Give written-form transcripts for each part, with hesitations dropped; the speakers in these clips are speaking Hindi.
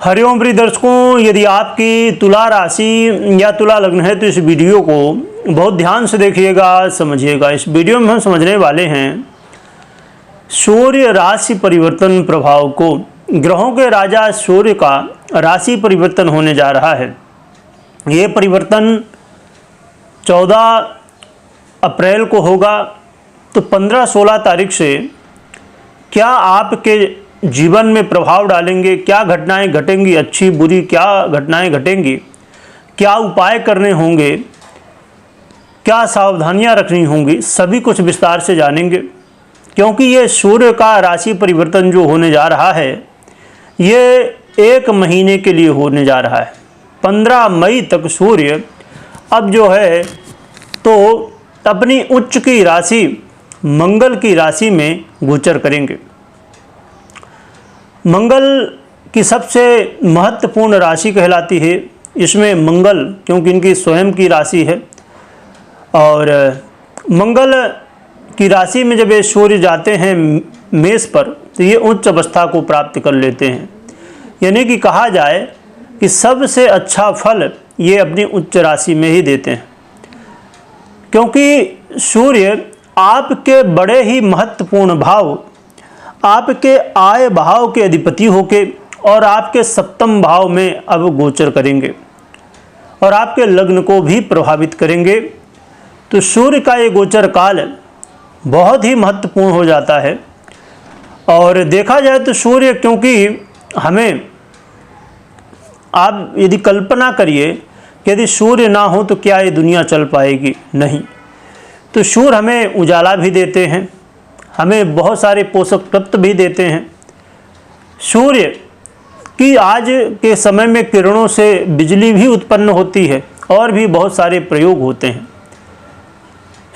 हरिओम प्रिय दर्शकों, यदि आपकी तुला राशि या तुला लग्न है तो इस वीडियो को बहुत ध्यान से देखिएगा, समझिएगा। इस वीडियो में हम समझने वाले हैं सूर्य राशि परिवर्तन प्रभाव को। ग्रहों के राजा सूर्य का राशि परिवर्तन होने जा रहा है। ये परिवर्तन 14 अप्रैल को होगा। तो 15-16 तारीख से क्या आपके जीवन में प्रभाव डालेंगे, क्या घटनाएं घटेंगी, अच्छी बुरी क्या घटनाएं घटेंगी, क्या उपाय करने होंगे, क्या सावधानियां रखनी होंगी, सभी कुछ विस्तार से जानेंगे। क्योंकि ये सूर्य का राशि परिवर्तन जो होने जा रहा है ये 1 महीने के लिए होने जा रहा है। 15 मई तक सूर्य अब जो है तो अपनी उच्च की राशि मंगल की राशि में गोचर करेंगे। मंगल की सबसे महत्वपूर्ण राशि कहलाती है। इसमें मंगल, क्योंकि इनकी स्वयं की राशि है, और मंगल की राशि में जब ये सूर्य जाते हैं मेष पर तो ये उच्च अवस्था को प्राप्त कर लेते हैं। यानी कि कहा जाए कि सबसे अच्छा फल ये अपनी उच्च राशि में ही देते हैं। क्योंकि सूर्य आपके बड़े ही महत्वपूर्ण भाव, आपके आय भाव के अधिपति होके और आपके सप्तम भाव में अब गोचर करेंगे और आपके लग्न को भी प्रभावित करेंगे। तो सूर्य का ये गोचर काल बहुत ही महत्वपूर्ण हो जाता है। और देखा जाए तो सूर्य, क्योंकि हमें, आप यदि कल्पना करिए कि यदि सूर्य ना हो तो क्या ये दुनिया चल पाएगी? नहीं। तो सूर्य हमें उजाला भी देते हैं, हमें बहुत सारे पोषक तत्व भी देते हैं। सूर्य की आज के समय में किरणों से बिजली भी उत्पन्न होती है और भी बहुत सारे प्रयोग होते हैं।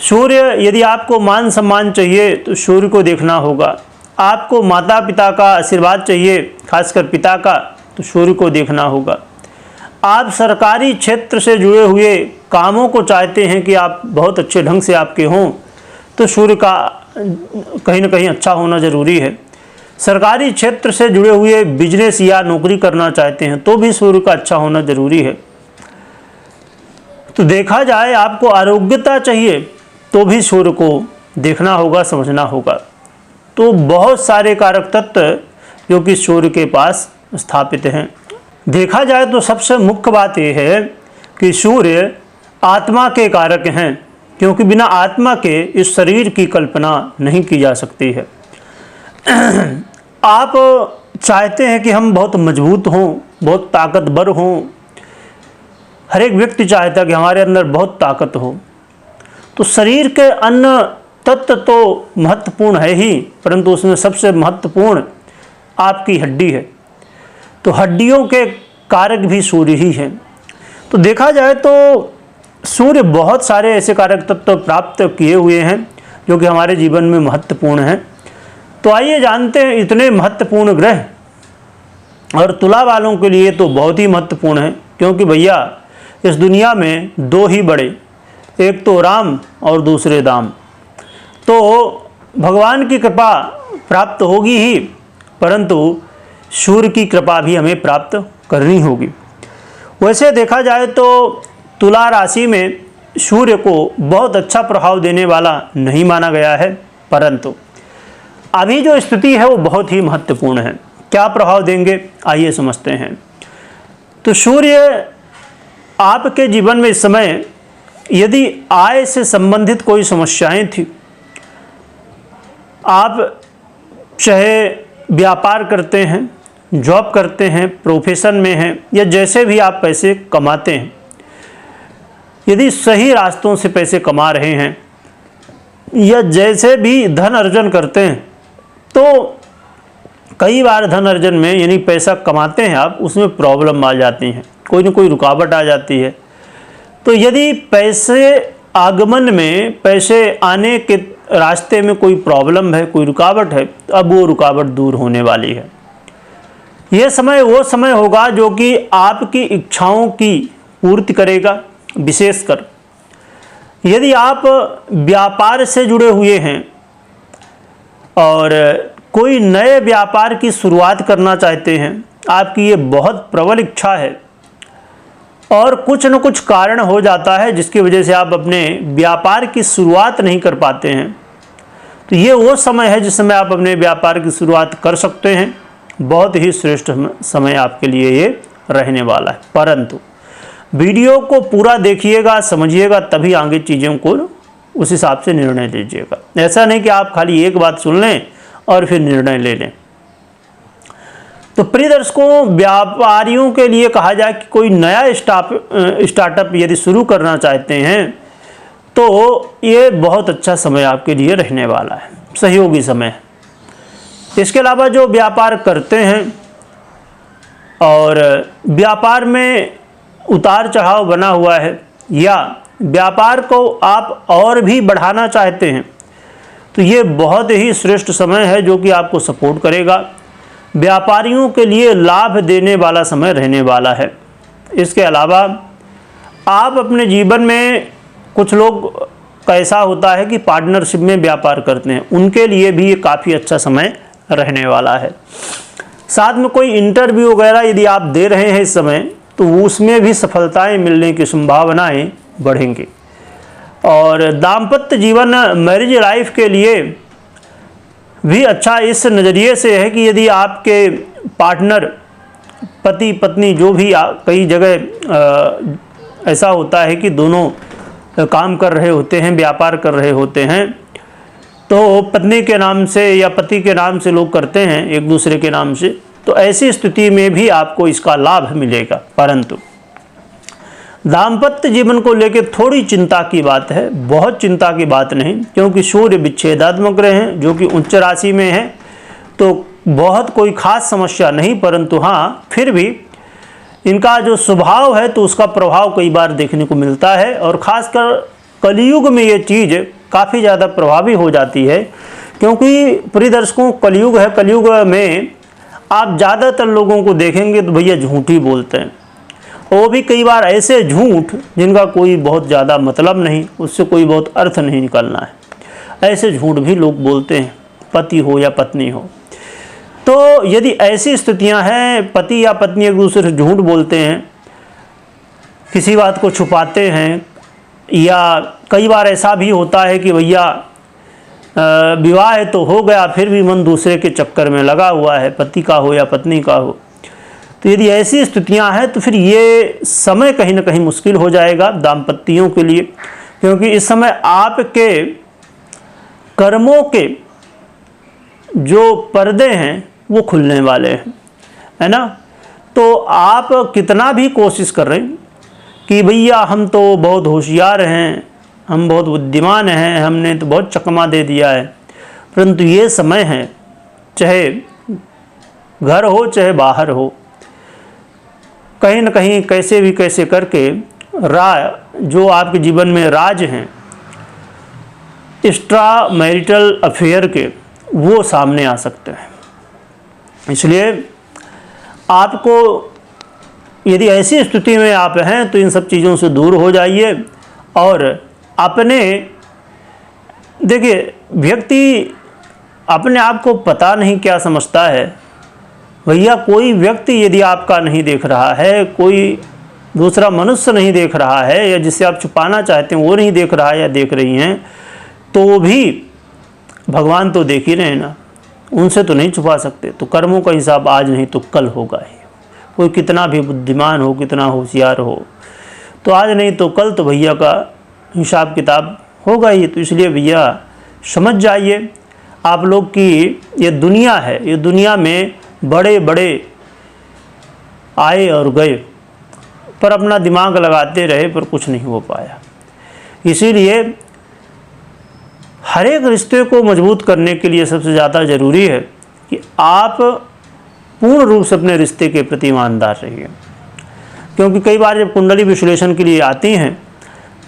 सूर्य, यदि आपको मान सम्मान चाहिए तो सूर्य को देखना होगा। आपको माता पिता का आशीर्वाद चाहिए, खासकर पिता का, तो सूर्य को देखना होगा। आप सरकारी क्षेत्र से जुड़े हुए कामों को चाहते हैं कि आप बहुत अच्छे ढंग से आपके हों, तो सूर्य का कहीं ना कहीं अच्छा होना ज़रूरी है। सरकारी क्षेत्र से जुड़े हुए बिजनेस या नौकरी करना चाहते हैं तो भी सूर्य का अच्छा होना ज़रूरी है। तो देखा जाए, आपको आरोग्यता चाहिए तो भी सूर्य को देखना होगा, समझना होगा। तो बहुत सारे कारक तत्व जो कि सूर्य के पास स्थापित हैं। देखा जाए तो सबसे मुख्य बात यह है कि सूर्य आत्मा के कारक हैं, क्योंकि बिना आत्मा के इस शरीर की कल्पना नहीं की जा सकती है। आप चाहते हैं कि हम बहुत मजबूत हों, बहुत ताकतवर हों। हर एक व्यक्ति चाहता है कि हमारे अंदर बहुत ताकत हो। तो शरीर के अन्य तत्व तो महत्वपूर्ण है ही, परंतु उसमें सबसे महत्वपूर्ण आपकी हड्डी है। तो हड्डियों के कारक भी सूर्य ही हैं। तो देखा जाए तो सूर्य बहुत सारे ऐसे कारक तत्व प्राप्त किए हुए हैं जो कि हमारे जीवन में महत्वपूर्ण हैं। तो आइए जानते हैं इतने महत्वपूर्ण ग्रह। और तुला वालों के लिए तो बहुत ही महत्वपूर्ण है, क्योंकि भैया इस दुनिया में 2 ही बड़े, एक तो राम और दूसरे दाम। तो भगवान की कृपा प्राप्त होगी ही, परंतु सूर्य की कृपा भी हमें प्राप्त करनी होगी। वैसे देखा जाए तो तुला राशि में सूर्य को बहुत अच्छा प्रभाव देने वाला नहीं माना गया है, परंतु अभी जो स्थिति है वो बहुत ही महत्वपूर्ण है। क्या प्रभाव देंगे आइए समझते हैं। तो सूर्य आपके जीवन में इस समय यदि आय से संबंधित कोई समस्याएं थी, आप चाहे व्यापार करते हैं, जॉब करते हैं, प्रोफेशन में हैं, या जैसे भी आप पैसे कमाते हैं, यदि सही रास्तों से पैसे कमा रहे हैं या जैसे भी धन अर्जन करते हैं, तो कई बार धन अर्जन में, यानी पैसा कमाते हैं आप, उसमें प्रॉब्लम आ जाती हैं, कोई ना कोई रुकावट आ जाती है। तो यदि पैसे आगमन में, पैसे आने के रास्ते में कोई प्रॉब्लम है, कोई रुकावट है, तो अब वो रुकावट दूर होने वाली है। यह समय वो समय होगा जो कि आपकी इच्छाओं की पूर्ति करेगा। विशेषकर यदि आप व्यापार से जुड़े हुए हैं और कोई नए व्यापार की शुरुआत करना चाहते हैं, आपकी ये बहुत प्रबल इच्छा है और कुछ न कुछ कारण हो जाता है जिसकी वजह से आप अपने व्यापार की शुरुआत नहीं कर पाते हैं। तो ये वो समय है जिस समय आप अपने व्यापार की शुरुआत कर सकते हैं। बहुत ही श्रेष्ठ समय आपके लिए ये रहने वाला है। परंतु वीडियो को पूरा देखिएगा, समझिएगा, तभी आगे चीज़ों को उस हिसाब से निर्णय लीजिएगा। ऐसा नहीं कि आप खाली एक बात सुन लें और फिर निर्णय ले लें। तो प्रिय दर्शकों, व्यापारियों के लिए कहा जाए कि कोई नया स्टार्टअप यदि शुरू करना चाहते हैं तो ये बहुत अच्छा समय आपके लिए रहने वाला है, सहयोगी समय है। इसके अलावा जो व्यापार करते हैं और व्यापार में उतार चढ़ाव बना हुआ है या व्यापार को आप और भी बढ़ाना चाहते हैं तो ये बहुत ही श्रेष्ठ समय है जो कि आपको सपोर्ट करेगा। व्यापारियों के लिए लाभ देने वाला समय रहने वाला है। इसके अलावा आप अपने जीवन में कुछ लोग कैसा होता है कि पार्टनरशिप में व्यापार करते हैं, उनके लिए भी ये काफ़ी अच्छा समय रहने वाला है। साथ में कोई इंटरव्यू वगैरह यदि आप दे रहे हैं इस समय तो उसमें भी सफलताएं मिलने की संभावनाएं बढ़ेंगी। और दाम्पत्य जीवन, मैरिज लाइफ के लिए भी अच्छा इस नज़रिए से है कि यदि आपके पार्टनर, पति पत्नी, जो भी कई जगह ऐसा होता है कि दोनों काम कर रहे होते हैं, व्यापार कर रहे होते हैं, तो पत्नी के नाम से या पति के नाम से लोग करते हैं एक दूसरे के नाम से, तो ऐसी स्थिति में भी आपको इसका लाभ मिलेगा। परंतु दाम्पत्य जीवन को लेकर थोड़ी चिंता की बात है, बहुत चिंता की बात नहीं, क्योंकि सूर्य विच्छेदात्मक ग्रह हैं जो कि उच्च राशि में है, तो बहुत कोई खास समस्या नहीं। परंतु हाँ, फिर भी इनका जो स्वभाव है तो उसका प्रभाव कई बार देखने को मिलता है और ख़ासकर कलयुग में ये चीज़ काफ़ी ज़्यादा प्रभावी हो जाती है। क्योंकि प्रिय दर्शकों, कलयुग है, कलयुग में आप ज़्यादातर लोगों को देखेंगे तो भैया झूठ ही बोलते हैं। वो भी कई बार ऐसे झूठ जिनका कोई बहुत ज़्यादा मतलब नहीं, उससे कोई बहुत अर्थ नहीं निकलना है, ऐसे झूठ भी लोग बोलते हैं, पति हो या पत्नी हो। तो यदि ऐसी स्थितियां हैं, पति या पत्नी एक दूसरे से झूठ बोलते हैं, किसी बात को छुपाते हैं, या कई बार ऐसा भी होता है कि भैया विवाह तो हो गया फिर भी मन दूसरे के चक्कर में लगा हुआ है, पति का हो या पत्नी का हो। तो यदि ऐसी स्थितियां हैं तो फिर ये समय कहीं ना कहीं मुश्किल हो जाएगा दाम्पत्यों के लिए, क्योंकि इस समय आपके कर्मों के जो पर्दे हैं वो खुलने वाले हैं, है ना। तो आप कितना भी कोशिश कर रहे हैं कि भैया हम तो बहुत होशियार हैं, हम बहुत बुद्धिमान हैं, हमने तो बहुत चकमा दे दिया है, परंतु ये समय है, चाहे घर हो चाहे बाहर हो, कहीं न कहीं कैसे भी कैसे करके जो आपके जीवन में राज हैं एक्स्ट्रा मैरिटल अफेयर के, वो सामने आ सकते हैं। इसलिए आपको यदि ऐसी स्थिति में आप हैं तो इन सब चीज़ों से दूर हो जाइए। और अपने देखिए, व्यक्ति अपने आप को पता नहीं क्या समझता है भैया। कोई व्यक्ति यदि आपका नहीं देख रहा है, कोई दूसरा मनुष्य नहीं देख रहा है, या जिसे आप छुपाना चाहते हैं वो नहीं देख रहा है या देख रही हैं, तो भी भगवान तो देख ही रहे हैं ना, उनसे तो नहीं छुपा सकते। तो कर्मों का हिसाब आज नहीं तो कल होगा ही। कोई कितना भी बुद्धिमान हो, कितना होशियार हो, तो आज नहीं तो कल तो भैया का हिसाब किताब होगा ही। तो इसलिए भैया समझ जाइए, आप लोग की ये दुनिया है, ये दुनिया में बड़े बड़े आए और गए, पर अपना दिमाग लगाते रहे पर कुछ नहीं हो पाया। इसीलिए हर एक रिश्ते को मजबूत करने के लिए सबसे ज़्यादा ज़रूरी है कि आप पूर्ण रूप से अपने रिश्ते के प्रति ईमानदार रहिए। क्योंकि कई बार जब कुंडली विश्लेषण के लिए आती हैं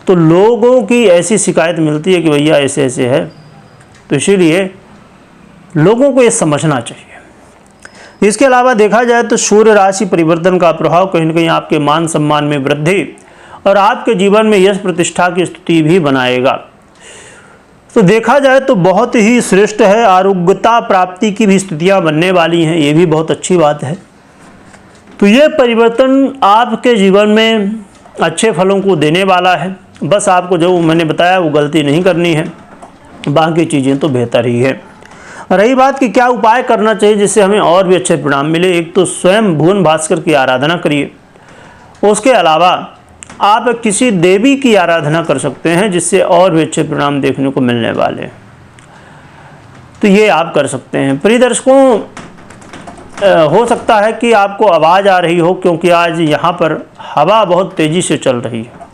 तो लोगों की ऐसी शिकायत मिलती है कि भैया ऐसे ऐसे है, तो इसीलिए लोगों को ये समझना चाहिए। इसके अलावा देखा जाए तो सूर्य राशि परिवर्तन का प्रभाव कहीं न कहीं आपके मान सम्मान में वृद्धि और आपके जीवन में यश प्रतिष्ठा की स्थिति भी बनाएगा। तो देखा जाए तो बहुत ही श्रेष्ठ है। आरोग्यता प्राप्ति की भी स्थितियां बनने वाली हैं, ये भी बहुत अच्छी बात है। तो ये परिवर्तन आपके जीवन में अच्छे फलों को देने वाला है। बस आपको जो मैंने बताया वो गलती नहीं करनी है, बाकी चीज़ें तो बेहतर ही है। रही बात कि क्या उपाय करना चाहिए जिससे हमें और भी अच्छे परिणाम मिले, एक तो स्वयं भुवन भास्कर की आराधना करिए। उसके अलावा आप किसी देवी की आराधना कर सकते हैं जिससे और भी अच्छे परिणाम देखने को मिलने वाले हैं, तो ये आप कर सकते हैं। प्रिय दर्शकों, हो सकता है कि आपको आवाज़ आ रही हो क्योंकि आज यहाँ पर हवा बहुत तेज़ी से चल रही है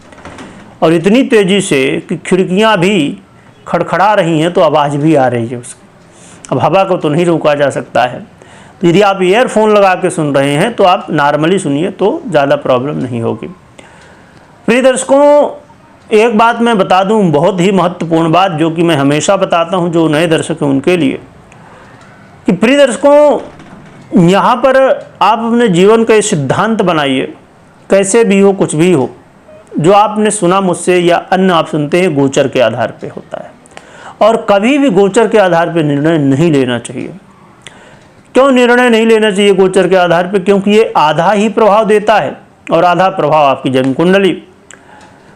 और इतनी तेज़ी से कि खिड़कियाँ भी खड़खड़ा रही हैं, तो आवाज़ भी आ रही है उसकी। अब हवा को तो नहीं रोका जा सकता है, तो यदि आप ईयरफोन लगा के सुन रहे हैं तो आप नॉर्मली सुनिए तो ज़्यादा प्रॉब्लम नहीं होगी। प्रिय दर्शकों, एक बात मैं बता दूं, बहुत ही महत्वपूर्ण बात जो कि मैं हमेशा बताता हूं जो नए दर्शक हैं उनके लिए, कि प्रिय दर्शकों, यहाँ पर आप अपने जीवन का सिद्धांत बनाइए, कैसे भी हो, कुछ भी हो। जो आपने सुना मुझसे या अन्य आप सुनते हैं गोचर के आधार पे होता है, और कभी भी गोचर के आधार पे निर्णय नहीं लेना चाहिए। क्यों निर्णय नहीं लेना चाहिए गोचर के आधार पे? क्योंकि ये आधा ही प्रभाव देता है और आधा प्रभाव आपकी जन्म कुंडली।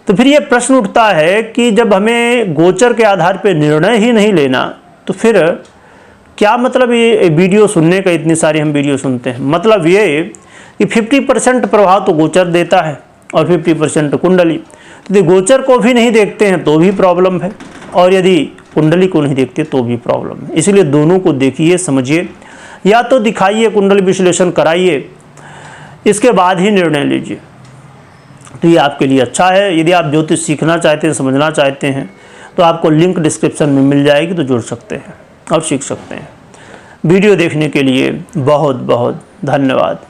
तो फिर ये प्रश्न उठता है कि जब हमें गोचर के आधार पे निर्णय ही नहीं लेना, तो फिर क्या मतलब ये वीडियो सुनने का? इतनी सारी हम वीडियो सुनते हैं, मतलब ये कि 50% प्रभाव तो गोचर देता है और 50% कुंडली। यदि गोचर को भी नहीं देखते हैं तो भी प्रॉब्लम है, और यदि कुंडली को नहीं देखते तो भी प्रॉब्लम है। इसलिए दोनों को देखिए, समझिए, या तो दिखाइए, कुंडली विश्लेषण कराइए, इसके बाद ही निर्णय लीजिए, तो ये आपके लिए अच्छा है। यदि आप ज्योतिष सीखना चाहते हैं, समझना चाहते हैं, तो आपको लिंक डिस्क्रिप्शन में मिल जाएगी, तो जुड़ सकते हैं और सीख सकते हैं। वीडियो देखने के लिए बहुत बहुत धन्यवाद।